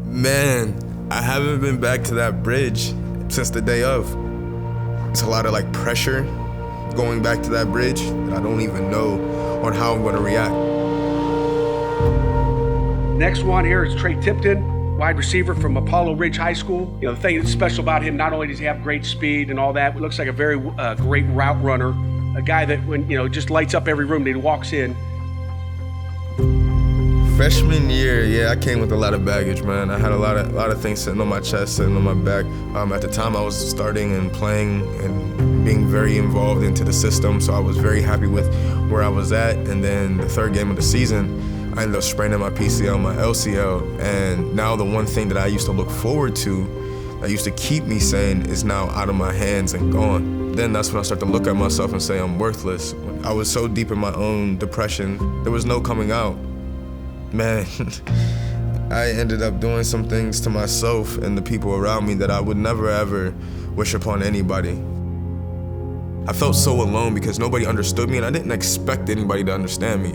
Man, I haven't been back to that bridge since the day of. It's a lot of like pressure going back to that bridge that I don't even know on how I'm gonna react. Next one here is Tre Tipton, wide receiver from Apollo Ridge High School. You know, the thing that's special about him, not only does he have great speed and all that, he looks like a very great route runner, a guy that just lights up every room that he walks in. Freshman year, yeah, I came with a lot of baggage, man. I had a lot of things sitting on my chest, sitting on my back. At the time, I was starting and playing and being very involved into the system, so I was very happy with where I was at. And then the third game of the season, I ended up spraining my PCL, my LCL, and now the one thing that I used to look forward to, that used to keep me sane, is now out of my hands and gone. Then that's when I start to look at myself and say I'm worthless. I was so deep in my own depression, there was no coming out. Man, I ended up doing some things to myself and the people around me that I would never ever wish upon anybody. I felt so alone because nobody understood me and I didn't expect anybody to understand me.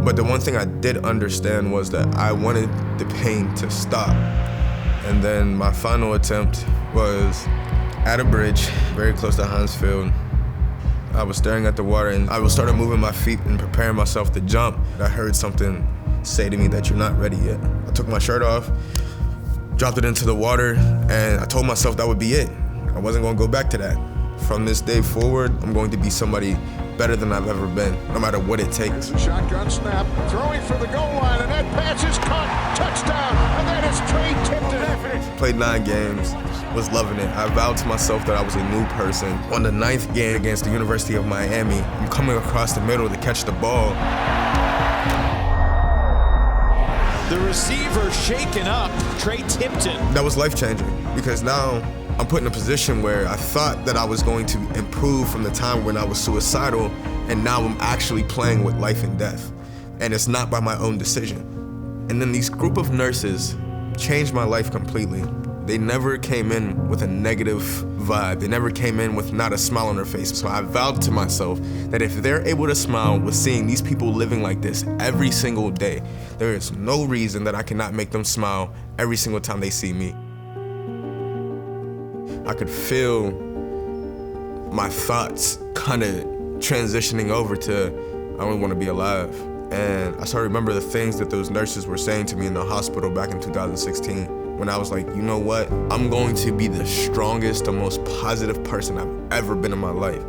But the one thing I did understand was that I wanted the pain to stop. And then my final attempt was at a bridge, very close to Heinz Field. I was staring at the water and I started moving my feet and preparing myself to jump. I heard something say to me that you're not ready yet. I took my shirt off, dropped it into the water, and I told myself that would be it. I wasn't gonna go back to that. From this day forward, I'm going to be somebody better than I've ever been, no matter what it takes. There's a shotgun snap, throwing for the goal line, and that pass is caught, touchdown, and that is Tre Tipton. Played 9 games, was loving it. I vowed to myself that I was a new person. On the 9th game against the University of Miami, I'm coming across the middle to catch the ball. The receiver shaken up, Tre Tipton. That was life-changing because now I'm put in a position where I thought that I was going to improve from the time when I was suicidal, and now I'm actually playing with life and death. And it's not by my own decision. And then these group of nurses changed my life completely. They never came in with a negative vibe. They never came in with not a smile on their face. So I vowed to myself that if they're able to smile with seeing these people living like this every single day, there is no reason that I cannot make them smile every single time they see me. I could feel my thoughts kind of transitioning over to, I only want to be alive. And I started to remember the things that those nurses were saying to me in the hospital back in 2016. When I was like, you know what? I'm going to be the strongest, the most positive person I've ever been in my life.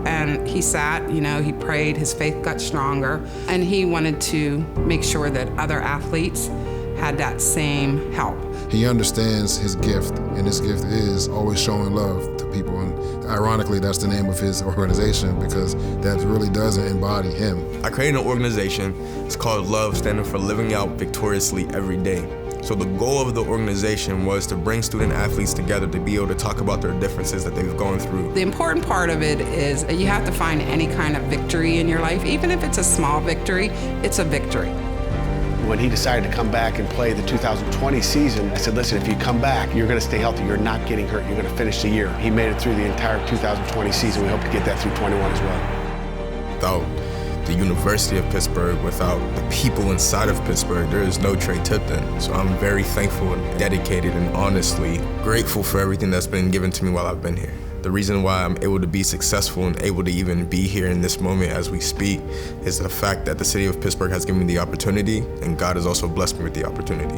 And he sat, he prayed, his faith got stronger, and he wanted to make sure that other athletes had that same help. He understands his gift, and his gift is always showing love to people. And ironically, that's the name of his organization because that really does embody him. I created an organization. It's called L.O.V.E, standing for Living Out Victoriously Every Day. So the goal of the organization was to bring student athletes together to be able to talk about their differences that they've gone through. The important part of it is that you have to find any kind of victory in your life. Even if it's a small victory, it's a victory. When he decided to come back and play the 2020 season, I said, listen, if you come back, you're gonna stay healthy, you're not getting hurt, you're gonna finish the year. He made it through the entire 2020 season. We hope to get that through 21 as well. Without the University of Pittsburgh, without the people inside of Pittsburgh, there is no Tre Tipton. So I'm very thankful and dedicated and honestly grateful for everything that's been given to me while I've been here. The reason why I'm able to be successful and able to even be here in this moment as we speak is the fact that the city of Pittsburgh has given me the opportunity, and God has also blessed me with the opportunity.